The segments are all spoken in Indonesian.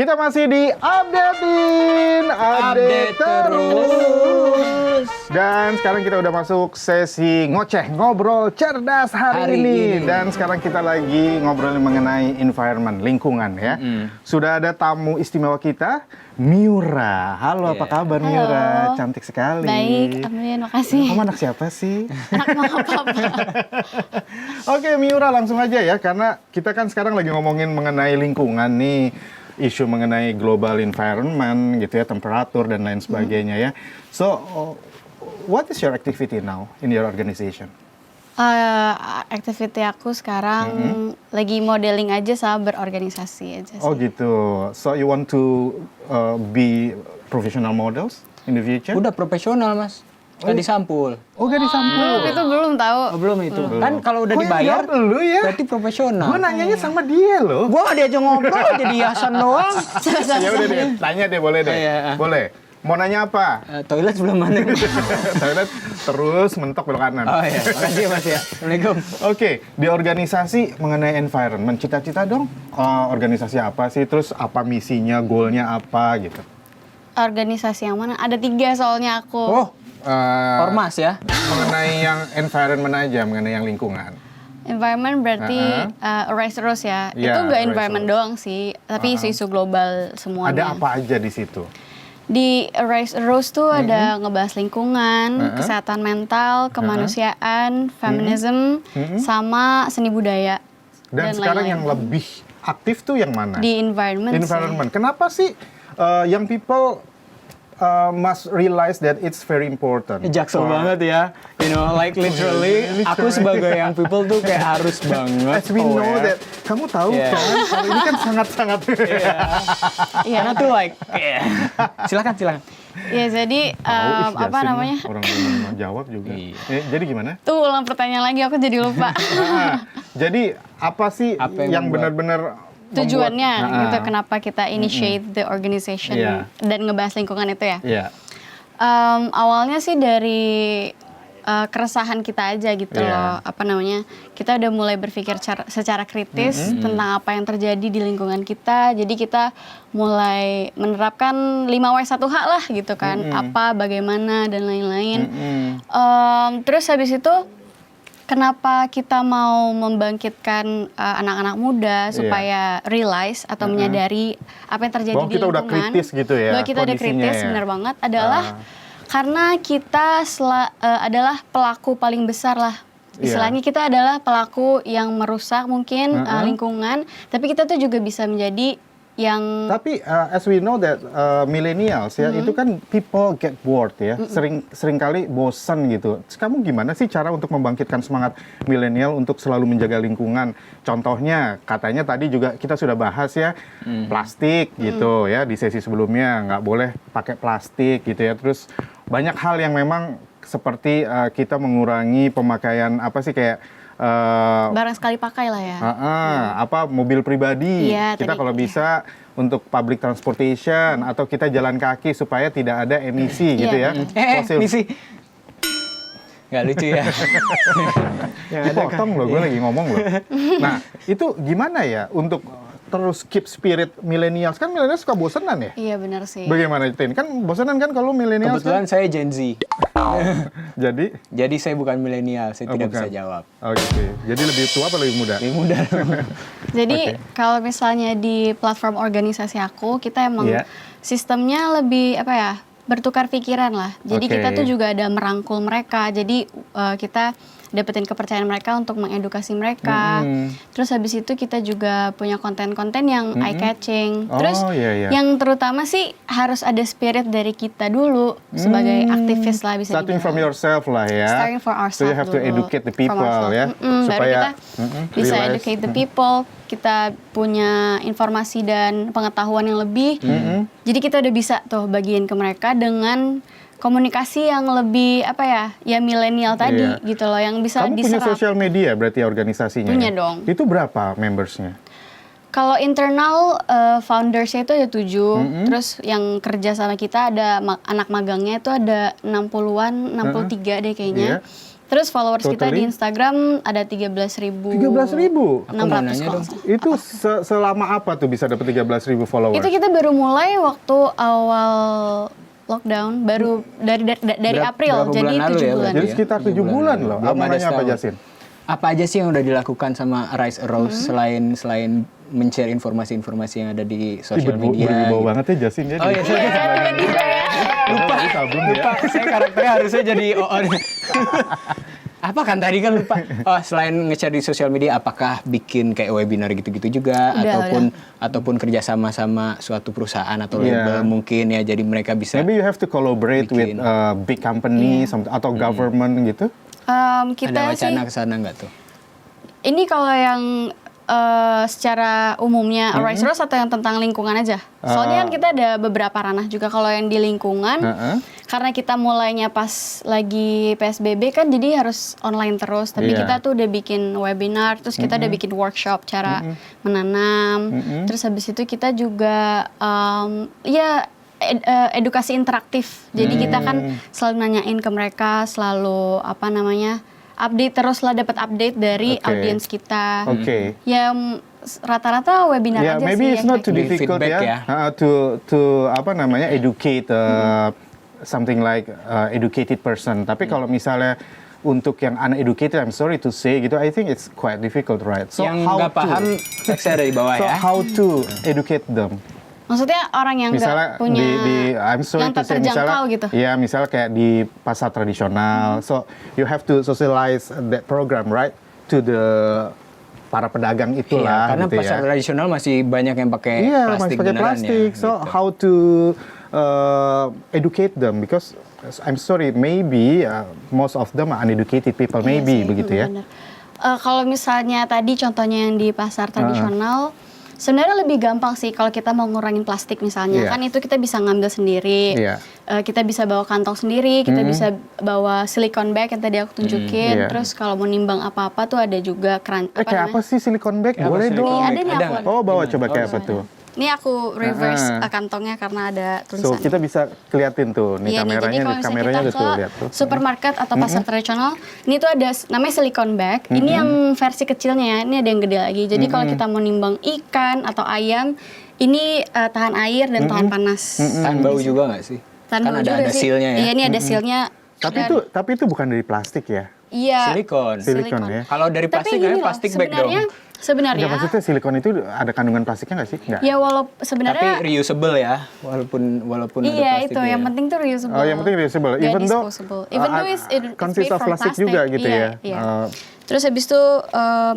Kita masih di update terus. Dan sekarang kita udah masuk sesi ngoceh, ngobrol cerdas hari ini. Dan sekarang kita lagi ngobrolin mengenai environment, lingkungan ya. Sudah ada tamu istimewa kita, Miura. Halo, apa kabar Miura? Cantik sekali. Baik, amin, makasih. Kamu anak siapa sih? Anak mama papa. Oke, Miura, langsung aja ya, karena kita kan sekarang lagi ngomongin mengenai lingkungan nih, isu mengenai global environment gitu ya, temperatur dan lain sebagainya ya. So, what is your activity now in your organization? Activity aku sekarang lagi modeling aja sama berorganisasi aja sih. Oh gitu. So you want to be professional models in the future? Udah profesional, Mas. Udah disampul. Oh, gak disampul. Itu belum tahu. Oh, belum itu. Kan kalau udah Kok yang dibayar, jawab lu ya? berarti profesional. Gue nanyanya sama dia loh. Gua dia aja ngobrol, jadi hiasan doang. Ya udah deh, tanya deh, boleh deh. Iya. Boleh. Mau nanya apa? Toilet sebelum mana? Toilet terus mentok belok kanan. Oh iya, makasih ya Mas ya. Assalamualaikum. Oke, di organisasi mengenai environment, cita-cita dong. Organisasi apa sih? Terus apa misinya, goalnya apa gitu? Organisasi yang mana? Ada 3 soalnya aku. Oh, ormas ya? Mengenai yang environment aja, mengenai yang lingkungan. Environment berarti Arise Rose ya. Iya, Itu nggak Arise environment Rose. doang sih, tapi isu-isu global semuanya. Ada apa aja di situ? Di Arise Rose tuh ada ngebahas lingkungan, kesehatan mental, kemanusiaan, feminism, sama seni budaya. Dan sekarang lain-lain. yang lebih aktif tuh yang mana? Di environment sih. Environment. Kenapa sih young people must realize that it's very important? Jaksel banget ya. You know, like literally, aku sebagai young people tuh kayak harus banget. As we know aware. that, kamu tahu Yeah. kan, kalau ini kan sangat-sangat. Iya. Karena tuh like, silakan. Ya jadi Tahu, apa Yasin namanya? mah, orang belum mau jawab juga. Iya. Jadi gimana? Tuh ulang pertanyaan lagi aku jadi lupa. Jadi apa sih Apa yang yang membuat- benar-benar Tujuannya membuat- gitu kenapa kita initiate the organization Iya. dan ngebahas lingkungan itu ya. Iya. Awalnya sih dari keresahan kita aja gitu Iya. loh, apa namanya, kita udah mulai berpikir secara kritis tentang apa yang terjadi di lingkungan kita, jadi kita mulai menerapkan 5W1H lah gitu kan, apa, bagaimana, dan lain-lain. Terus habis itu, kenapa kita mau membangkitkan anak-anak muda supaya realize atau menyadari apa yang terjadi Bahwa di kita lingkungan. udah kritis gitu ya, Bahwa kita udah kondisinya kritis, ya. benar banget, adalah karena kita adalah pelaku paling besar lah. Istilahnya kita adalah pelaku yang merusak mungkin lingkungan, tapi kita tuh juga bisa menjadi yang Tapi as we know that millennials ya itu kan people get bored ya, seringkali bosan gitu. Terus kamu gimana sih cara untuk membangkitkan semangat milenial untuk selalu menjaga lingkungan? Contohnya katanya tadi juga kita sudah bahas ya plastik gitu ya di sesi sebelumnya, nggak boleh pakai plastik gitu ya. Terus banyak hal yang memang seperti kita mengurangi pemakaian apa sih kayak barang sekali pakai lah ya. apa mobil pribadi Iya, kita tadi- kalau bisa untuk public transportation atau kita jalan kaki supaya tidak ada emisi gitu ya. Fosil. misi. Nggak lucu ya. Dipotong loh, gue lagi ngomong loh. Nah, itu gimana ya untuk terus keep spirit millennials? Kan millennials suka bosenan ya? Iya benar sih. Bagaimana Tin? Kan bosenan kan kalau millennials Kebetulan kan? saya Gen Z. Jadi Jadi saya bukan milenial, saya tidak bukan. bisa jawab. Oke. Jadi lebih tua apa lebih muda? Lebih muda. Jadi kalau misalnya di platform organisasi aku, kita emang Iya. sistemnya lebih apa ya, bertukar pikiran lah. Jadi Oke. kita tuh juga ada merangkul mereka. Jadi kita dapetin kepercayaan mereka untuk mengedukasi mereka. Terus habis itu kita juga punya konten-konten yang eye catching. Terus Oh, iya, iya. yang terutama sih harus ada spirit dari kita dulu sebagai aktivis lah bisa Starting from dibilang. yourself lah ya. Starting for So you ourselves have to dulu, educate the from people ourselves. ya. Baru kita bisa realize. educate the people, kita punya informasi dan pengetahuan yang lebih. Jadi kita udah bisa tuh bagiin ke mereka dengan komunikasi yang lebih apa ya milenial tadi Iya. gitu loh, yang bisa Kamu punya diserap. sosial media berarti organisasinya? Punya ya? dong. Itu berapa membersnya? Kalau internal foundersnya itu ada 7, terus yang kerja sama kita ada anak magangnya itu ada 60-an, 63 deh kayaknya. Iya. Terus followers kita di Totally? Instagram ada 13.600 13.000? Aku mau nanya kalau dong. nggak salah. Itu selama apa tuh bisa dapat 13.000 followers? Itu kita baru mulai waktu awal lockdown, baru dari April, berapa jadi bulan lalu 7 ya, bulan. Jadi sekitar 7 bulan loh. Belum Mau ada nanya apa setahun. Jasin? Apa aja sih yang udah dilakukan sama Rise a Rose selain men-share informasi-informasi yang ada di sosial media? Berwibawa gitu? banget ya Jasin ya. Oh iya, sorry. Lupa. Belum ya. Lupa, saya karakternya harusnya jadi apa kan tadi kan lupa. Oh, selain nge-share di sosial media, apakah bikin kayak webinar gitu-gitu juga ataupun kerjasama sama suatu perusahaan atau label mungkin ya, jadi mereka bisa Maybe you have to collaborate with bikin. big company atau government gitu. Kita ada sih wacana ke sana nggak tuh? ini kalau yang secara umumnya Rise Rose atau yang tentang lingkungan aja. Soalnya kan kita ada beberapa ranah juga kalau yang di lingkungan. Karena kita mulainya pas lagi PSBB kan jadi harus online terus. Tapi kita tuh udah bikin webinar, terus kita udah bikin workshop cara menanam. Terus habis itu kita juga edukasi interaktif. Jadi kita kan selalu nanyain ke mereka, selalu update terus lah, dapat update dari audiens kita. Oke. Ya rata-rata webinar aja Maybe sih. it's not too Beri difficult feedback ya, to educate something like educated person. Tapi kalau misalnya untuk yang uneducated, I'm sorry to say gitu, I think it's quite difficult, right? So Yang how nggak paham, teksnya ada di bawah So ya. how to educate them? Maksudnya orang yang Misalnya nggak punya I'm sorry yang to say, terjangkau gitu. Ya, misalnya kayak di pasar tradisional. So you have to socialize that program, right? To the para pedagang itulah. Karena gitu pasar ya. tradisional masih banyak yang pakai Iya, plastik masih pakai beneran plastik. ya. So gitu. how to educate them? Because I'm sorry, maybe most of them are uneducated people, Iya maybe sih, begitu ya. benar. Kalau misalnya tadi contohnya yang di pasar tradisional, sebenarnya lebih gampang sih kalau kita mau ngurangin plastik misalnya. Iya. Kan itu kita bisa ngambil sendiri. Iya. Kita bisa bawa kantong sendiri, kita bisa bawa silicone bag yang tadi aku tunjukin. Iya. Terus kalau mau nimbang apa-apa tuh ada juga Kayak apa sih silicone bag? Kayak apa Boleh silicone dong. Nih, ada nih aku. Oh, bawa coba kayak apa tuh? Ini aku reverse kantongnya karena ada So tulisan. kita bisa keliatin tuh, nih Iya nih, kameranya, jadi kalau nih misalnya kameranya kita udah tuh ke lihat tuh. supermarket atau pasar tradisional, ini tuh ada namanya silicone bag. Ini yang versi kecilnya ya, ini ada yang gede lagi. Jadi kalau kita mau nimbang ikan atau ayam, ini tahan air dan tahan panas. Tahan bau juga nggak sih? Tahan Kan bau ada juga sih. sealnya ya. Iya, ini ada sealnya. Tapi itu bukan dari plastik ya? Iya. Silikon. Silikon ya. Kalau dari Tapi plastik gini kan loh, plastik bag dong. sebenarnya Nggak, maksudnya silikon itu ada kandungan plastiknya nggak sih? Nggak. ya Tapi sebenarnya reusable ya, walaupun ada iya plastik itu ya. yang penting tuh reusable. Oh, yang penting reusable. Nggak Even though, disposable. Even though it's consist made of from plastik juga gitu Iya, ya. iya. Terus habis itu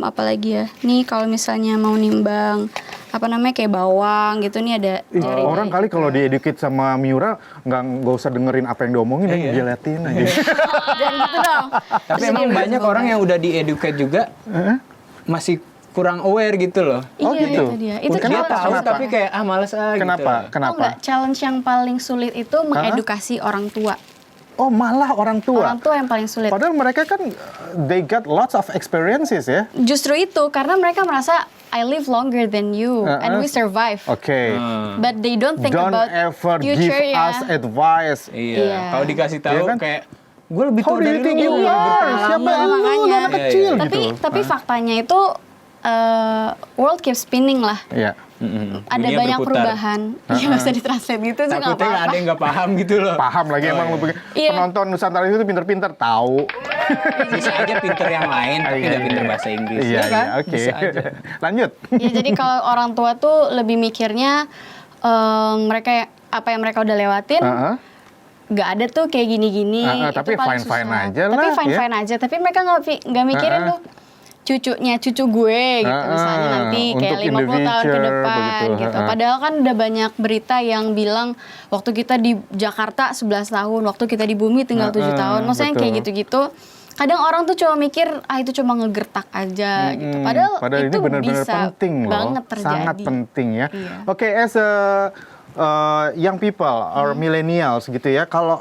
apa lagi ya? Nih kalau misalnya mau nimbang kayak bawang gitu nih ada jari Orang kali kalau dieducate sama Miura nggak usah dengerin apa yang diomongin, dia liatin aja. Jangan gitu dong. Tapi emang banyak orang yang udah di-educate juga masih kurang aware gitu loh. Oh, Iya, gitu? itu dia. Itu Dia challenge tahu Kenapa? tapi kayak males Kenapa? gitu. Tau Kenapa? nggak, challenge yang paling sulit itu mengedukasi orang tua. Oh, malah orang tua. Orang tua yang paling sulit. Padahal mereka kan they got lots of experiences ya. Justru itu karena mereka merasa I live longer than you and we survive. Oke. But they don't think Don't about ever give future-nya. us advice. Iya. Iya. Kalau dikasih tahu Iya kan? kayak gue lebih How tua do dari you think lu, you gue are? berpengalaman. Siapa Iya, lu? makanya. Anak kecil Tapi gitu. tapi faktanya itu world keeps spinning lah. Iya. Ada Dunia banyak berputar. perubahan. Iya nggak usah ditranslate gitu sih nggak Takutnya apa-apa. ada yang nggak paham gitu loh. Paham lagi emang lu pikir Iya. penonton Nusantara itu pinter-pinter tahu. Bisa aja pinter yang lain tapi nggak pinter bahasa Inggris. Iya, ya kan? iya, oke. Bisa aja. Lanjut. Ya jadi kalau orang tua tuh lebih mikirnya mereka apa yang mereka udah lewatin Heeh. nggak ada tuh kayak gini-gini. Itu tapi paling fine-fine susah. aja Tapi lah, fine-fine aja. Tapi mereka nggak mikirin tuh cucunya cucu gue gitu misalnya nanti kayak untuk 50 tahun ke individual, depan begitu. gitu. Padahal kan udah banyak berita yang bilang waktu kita di Jakarta 11 tahun, waktu kita di bumi tinggal 7 tahun. Maksudnya yang kayak betul. gitu-gitu. Kadang orang tuh cuma mikir itu cuma ngegertak aja gitu. Padahal ini itu benar-benar bisa penting loh. banget terjadi. Sangat penting ya. Iya. Oke, as a young people or millennials gitu ya, kalau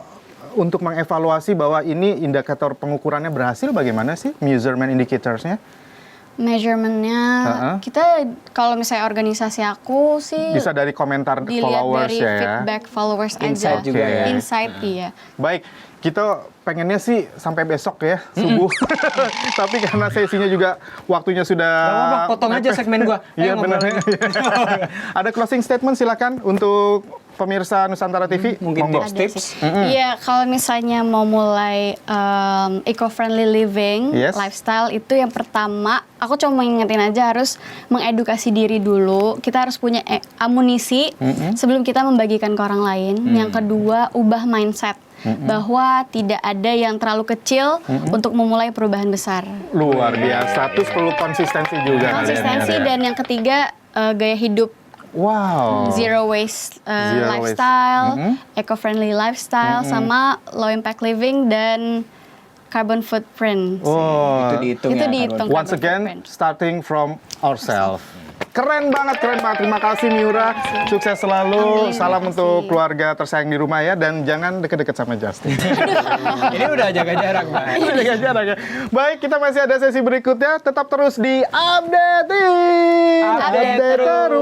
untuk mengevaluasi bahwa ini indikator pengukurannya berhasil, bagaimana sih measurement indicators-nya? Measurement-nya, kita kalau misalnya organisasi aku sih Bisa dari komentar dilihat followers dari ya. feedback followers Insight aja. juga ya. Insight, iya. Baik, kita pengennya sih sampai besok ya, subuh. Tapi karena sesinya juga waktunya sudah... Gak apa-apa, potong aja segmen gua. Iya Ayo benar. ngobrol. Ada closing statement silakan untuk pemirsa Nusantara TV. Mungkin Monggo. tips. Iya, kalau misalnya mau mulai eco-friendly living, Yes. lifestyle itu yang pertama, aku cuma mengingetin aja harus mengedukasi diri dulu. Kita harus punya amunisi sebelum kita membagikan ke orang lain. Yang kedua, ubah mindset bahwa tidak ada yang terlalu kecil untuk memulai perubahan besar. Luar biasa. Terus perlu konsistensi juga. Konsistensi, kalian ya. dan yang ketiga gaya hidup. Wow. Zero waste Zero waste. lifestyle, eco-friendly lifestyle, sama low impact living dan carbon footprint. Oh, Itu dihitung Itu ya. dihitung. Karbon. once again, starting from ourselves. Keren banget, keren banget. Terima kasih Miura. Sukses selalu. Amin, Salam terima untuk kasih. keluarga tersayang di rumah ya. Dan jangan deket-deket sama Justin. Ini udah jaga jarak, Mbak. Jaga jarak ya. Baik, kita masih ada sesi berikutnya. Tetap terus di Update Update terus.